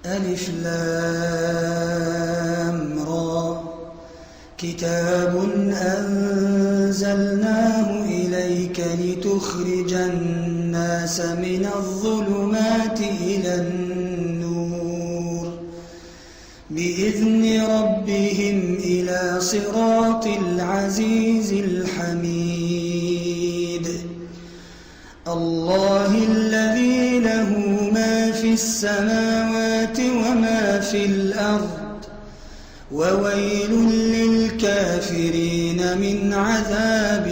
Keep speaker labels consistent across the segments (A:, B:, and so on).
A: ألف لام را كتاب أنزلناه إليك لتخرج الناس من الظلمات إلى النور بإذن ربهم إلى صراط العزيز الحميد الله الذي له ما في السماوات وما في الأرض وويل للكافرين من عذاب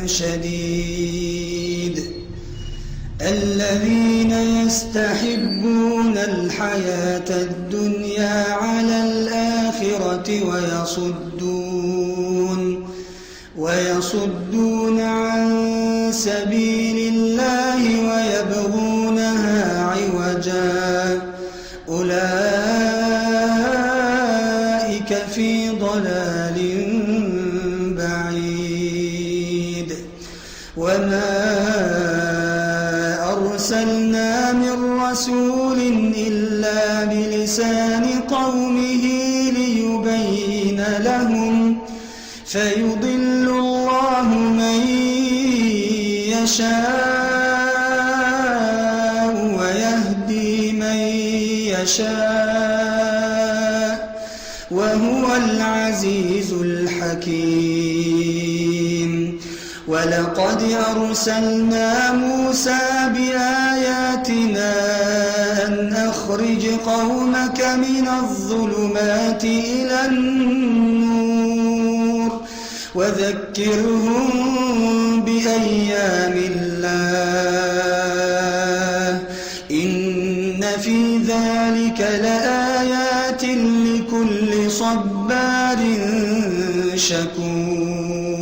A: شديد الذين يستحبون الحياة الدنيا على الآخرة ويصدون عن سبيل الله ويبغونها عوجا أولئك في ضلال بعيد وما أرسلنا من رسول إلا بلسان قومه ليبين لهم فيضل الله من يشاء ويهدي من يشاء وهو العزيز الحكيم ولقد أرسلنا موسى بآياتنا أن أخرج قومك من الظلمات إلى النور وذكرهم بأيام الله إن في ذلك لآيات لكل صبار شكور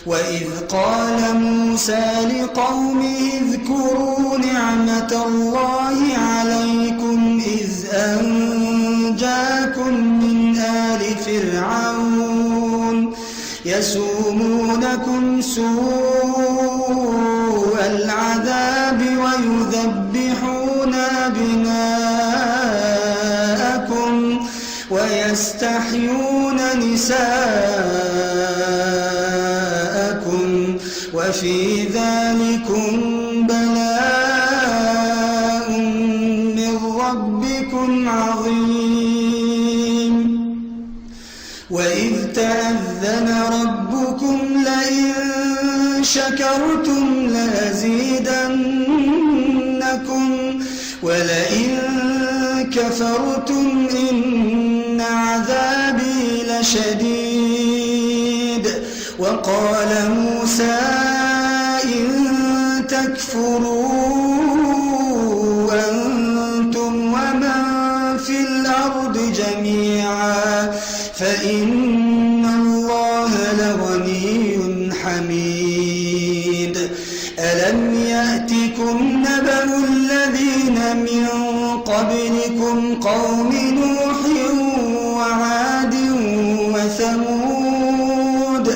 A: وإذ قال موسى لقومه اذكروا نعمة الله عليكم إذ أنجاكم من آل فرعون يسومونكم سوء العذاب ويذبحون أبناءكم ويستحيون نساءكم وفي ذلكم بلاء من ربكم عظيم وإذ تأذن ربكم لئن شكرتم لأزيدنكم ولئن كفرتم إن عذابي لشديد وقال موسى إن تكفروا أنتم ومن في الأرض جميعا فإن الله لغني حميد ألم يأتكم نبأ الذين من قبلكم قوم نوح وعاد وثمود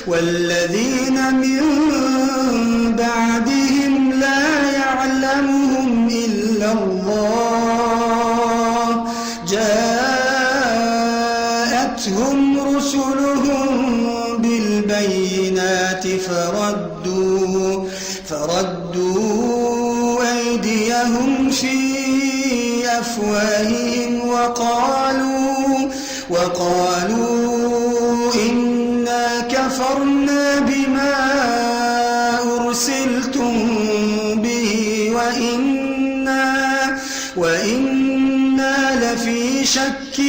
A: والذين من بعدهم لا يعلمهم إلا الله جاءتهم رسلهم بالبينات فردوا أيديهم في أفواههم وقالوا إنا كفرنا بما أرسلتم به وإنا لفي شك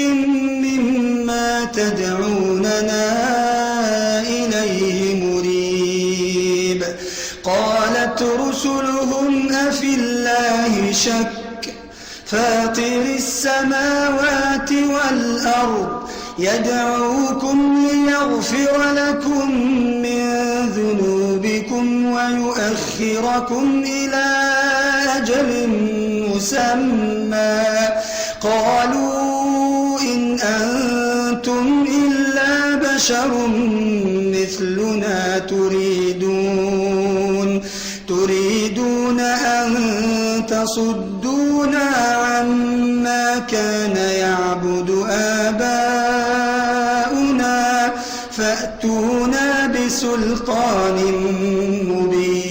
A: مما تدعوننا إليه مريب قالت رسلهم أفي الله شك فاطر السماوات والأرض يدعوكم ليغفر لكم من ذنوبكم ويؤخركم إلى أجل مسمى قالوا إن أنتم إلا بشر مثلنا تريدون أن تصدونا عما كان يعبد آباؤنا فأتونا بسلطان مبين.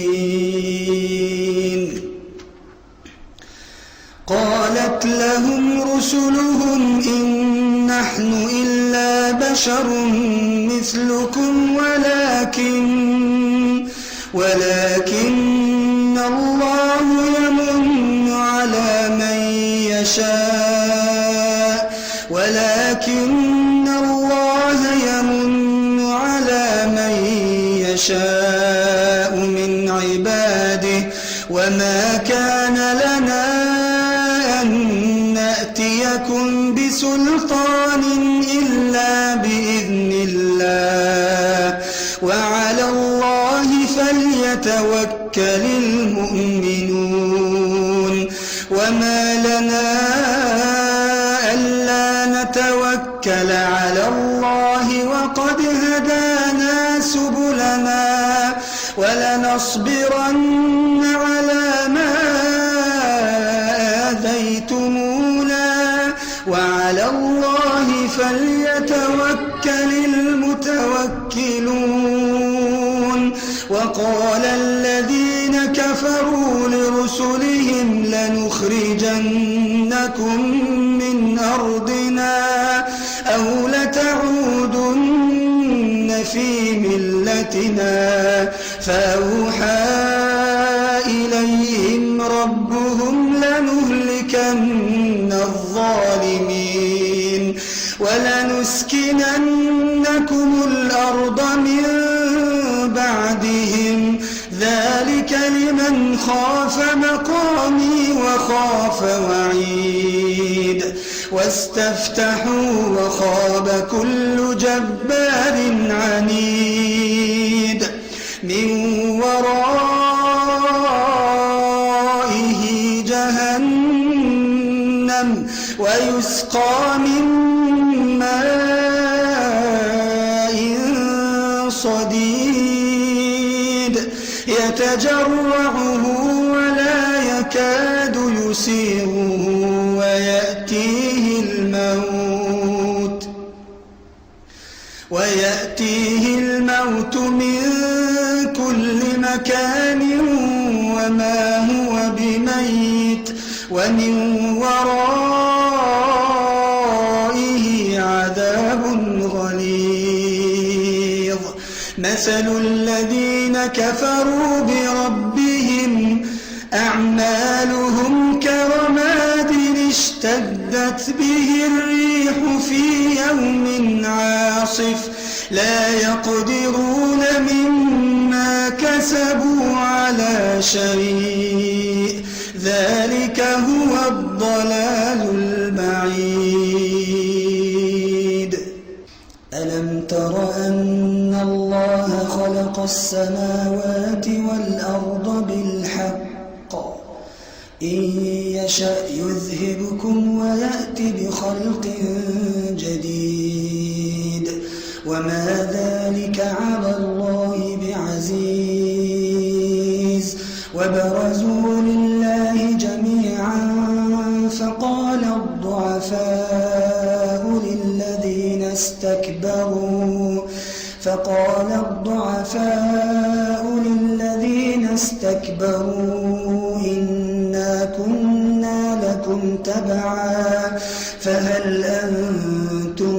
A: قالت لهم رسلهم إن نحن إلا بشر مثلكم ولكن الله يمن على من يشاء من عباده وما كان لنا أن نأتيكم بسلطان إلا بإذن الله وعلى الله فليتوكل المؤمنون. وما لنا ألا نتوكل على الله وقد هدانا سبلنا ولنصبرن على ما آذيتمونا وعلى الله فليتوكل المتوكلون. وقال الذين كفروا لرسلهم لنخرجنكم من أرضنا أو لتعودن في ملتنا فأوحى إليهم ربهم لنهلكن الظالمين ولنسكننكم الأرض من بعدهم ذلك لمن خاف مقامي وخاف وعيد. واستفتحوا وخاب كل جبار عنيد من ورائه جهنم ويسقى من ماء صديد يتجرعه ولا يكاد يسيغه ويأتيه الموت من كل مكان وما هو بميت ومن ورائه عذاب غليظ. مثل الذين كفروا بربهم أعمالهم كرماد اشتدت به الريح في يوم عاصف لا يقدرون مما كسبوا على شيء ذلك هو الضلال البعيد. ألم تر أن الله خلق السماوات والأرض بالحق إن يشأ يذهبكم ويأتي بخلق جديد وما ذلك على الله بعزيز. وبرزوا لله جميعا فقال الضعفاء للذين استكبروا إنا كنا لكم تبعا فهل أنتم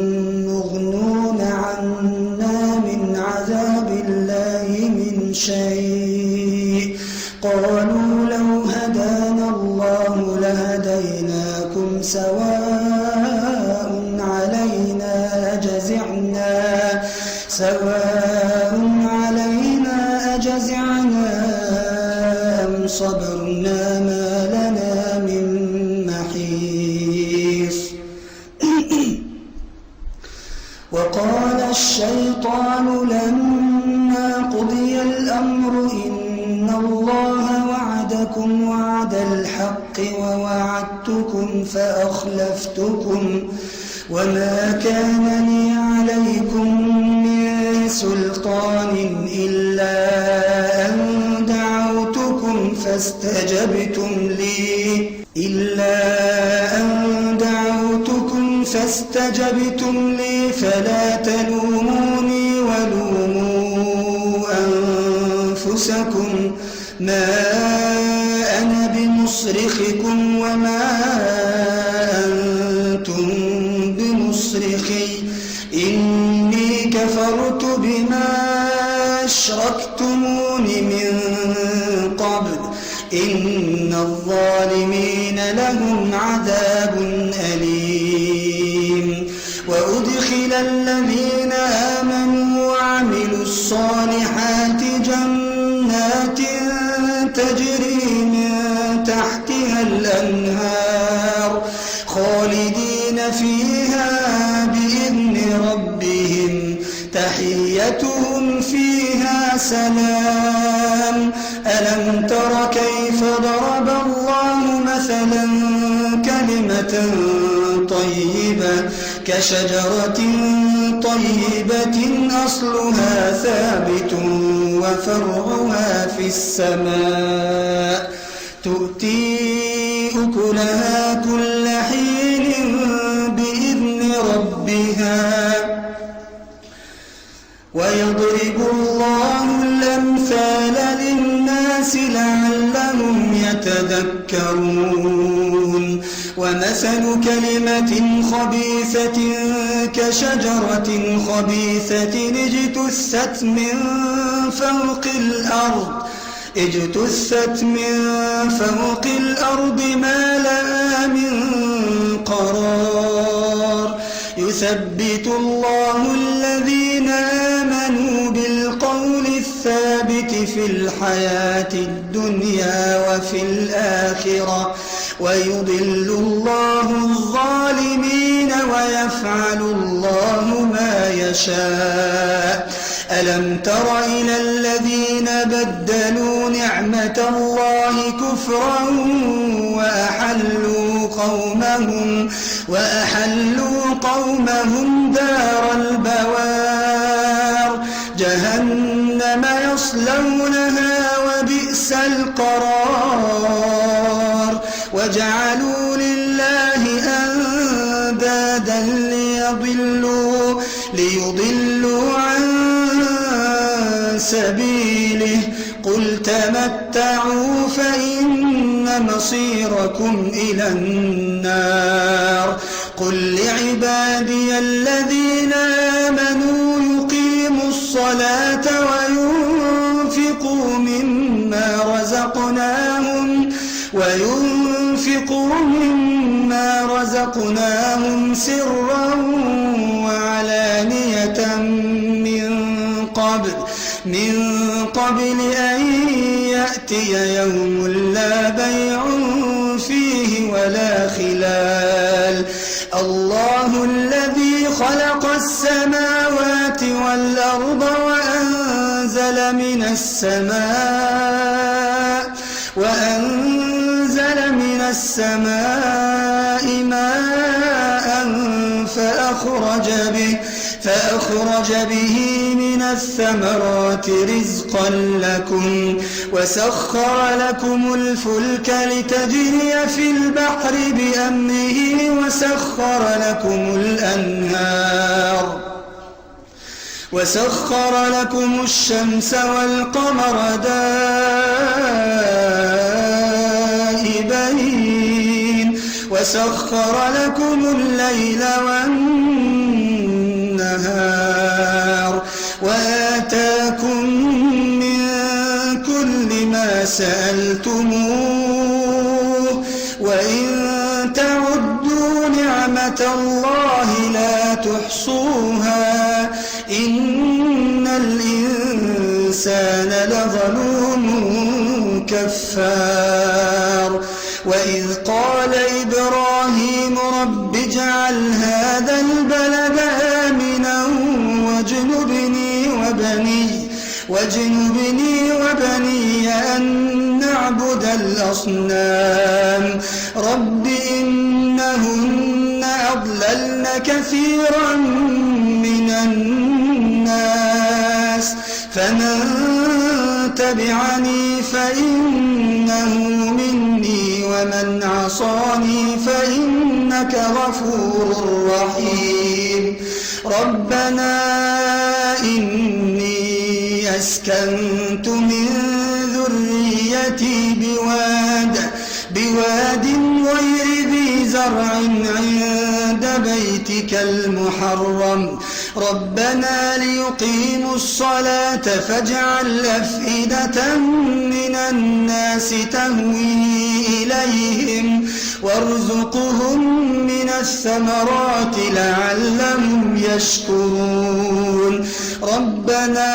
A: مغنون عنا من عذاب الله من شيء قالوا لو هدانا الله لهديناكم سواء علينا أجزعنا أم صبرنا ما لنا من محيص. وقال الشيطان لما قضي الأمر إن الله وعدكم وعد الحق ووعدتكم فأخلفتكم وما كان لي عليكم من سلطان إلا أن دعوتكم فاستجبتم لي فاستجبتم لي فلا تلوموني ولوموا أنفسكم ما أنا بمصرخكم وما أنتم بمصرخي إني كفرت بما أشركتمون من قبل إن الظالمين لهم عذاب أليم وأدخل الذين آمنوا وعملوا الصالحات جنات تجري من تحتها الأنهار خالدين فيها بإذن ربهم تحيتهم فيها سلام ألم تر كيف ضرب الله مثلا كلمة طيبة كشجرة طيبة أصلها ثابت وفرعها في السماء تؤتي أكلها كل حين بإذن ربها ويضرب الله الأمثال للناس لعلهم يتذكرون ومثل كلمة خبيثة كشجرة خبيثة اجتثت من فوق الأرض ما لها من قرار يثبت الله الذين آمنوا بالقول الثابت في الحياة الدنيا وفي الآخرة ويضل الله الظالمين ويفعل الله ما يشاء ألم تر إلى الذين بدلوا نعمة الله كفرا وأحلوا قومهم دار البوار جهنم يصلونها وبئس القرار وجعلوا لله أندادا ليضلوا عن سبيله قل تمتعوا فإن مصيركم إلى النار قل لعبادي الذين آمنوا يقيموا الصلاة وينفقوا مما رزقناهم سرا وعلانية من قبل أن يأتي يوم لا بيع فيه ولا خلال الله الذي خلق السماوات والأرض وأنزل من السماء ماء فأخرج به من الثمرات رزقا لكم وسخر لكم الفلك لتجري في البحر بأمره وسخر لكم الشمس والقمر دائبين وسخر لكم الليل والنهار وآتاكم من كل ما سألتموه وإن تعدوا نعمة الله لا تحصوها إن الإنسان لظلوم كفار وإذ قال إبراهيم رب اجعل هذا البلد آمنا واجنبني وبني أن نعبد الأصنام رب إنهن أضللن كثيرا من الناس فمن تبعني فإنه مني ومن عصاني فإنه إنك غفور رحيم ربنا إني أسكنت من ذريتي بواد غير ذي زرع عند بيتك المحرم ربنا ليقيموا الصلاة فاجعل أفئدة من الناس تهوي إليهم وارزقهم من الثمرات لعلهم يشكرون ربنا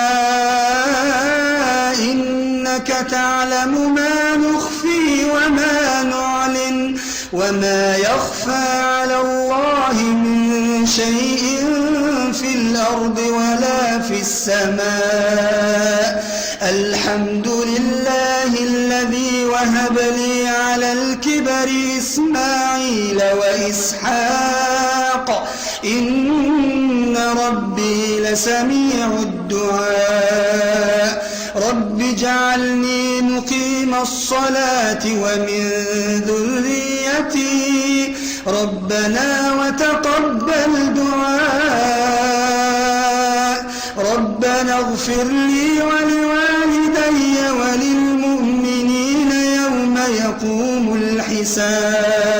A: إنك تعلم ما نخفي وما نعلن وما يخفى على الله من شيء في الأرض ولا في السماء الحمد لله الذي وهب لي على الكبر إسماعيل وإسحاق إن ربي لسميع الدعاء رب اجعلني مقيم الصلاة ومن ذريتي ربنا وتقبل دعاء ربنا اغفر لي ولوالدي وللمؤمنين يوم يقوم الحساب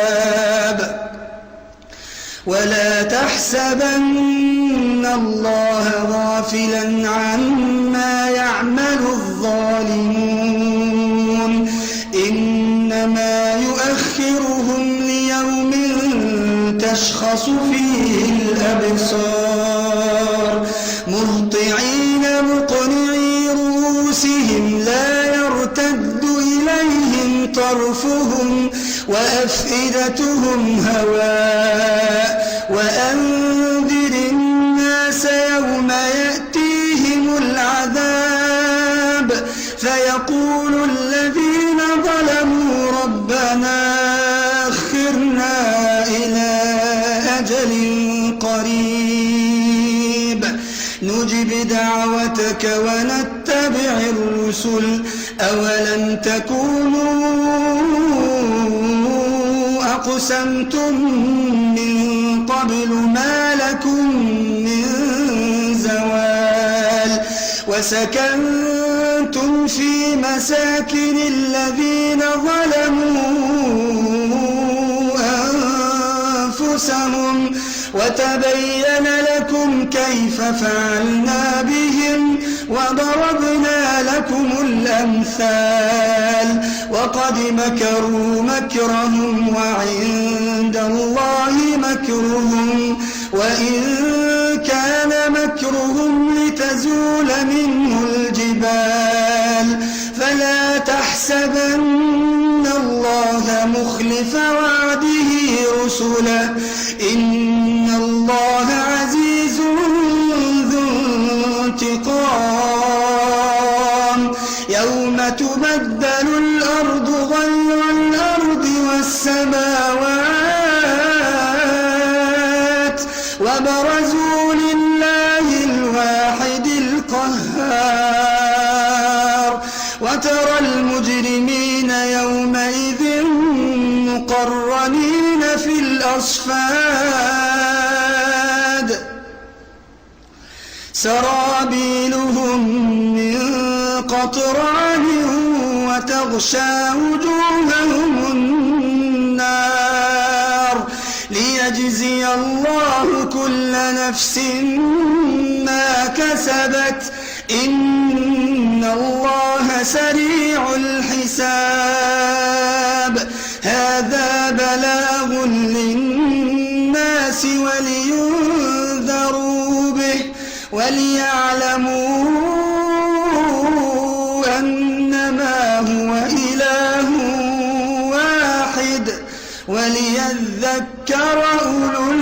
A: ولا تحسبن الله غافلا عما يعمل الظالمون إنما يؤخرهم ليوم تشخص فيه الأبصار مهطعين مقنعي رؤوسهم لا يرتد إليهم طرفهم وأفئدتهم هواء وأنذر الناس يوم يأتيهم العذاب فيقول الذين ظلموا ربنا أخرنا إلى أجل قريب نجب دعوتك ونتبع الرسل أولم تكونوا أقسمتم من قبل ما لكم من زوال وسكنتم في مساكن الذين ظلموا أنفسهم وتبين لكم كيف فعلنا بهم وضربنا لكم الأمثال وقد مكروا مكرهم وعند الله مكرهم وإن كان مكرهم لتزول منه الجبال فلا تحسبن الله مخلف وعده رسله إن الله عزيز ذو انتقام يوم تبدل الأرض غير الأرض والسماوات وبرزوا لله الواحد القهار وترى المجرمين يومئذ مقرنين في الأصفاد سرابيلهم من قطران وتغشى وجوههم النار ليجزي الله كل نفس ما كسبت إن الله سريع الحساب هذا بلاغ للناس ولينذروا به وليعلموا أنما هو إله واحد وليذكر أولو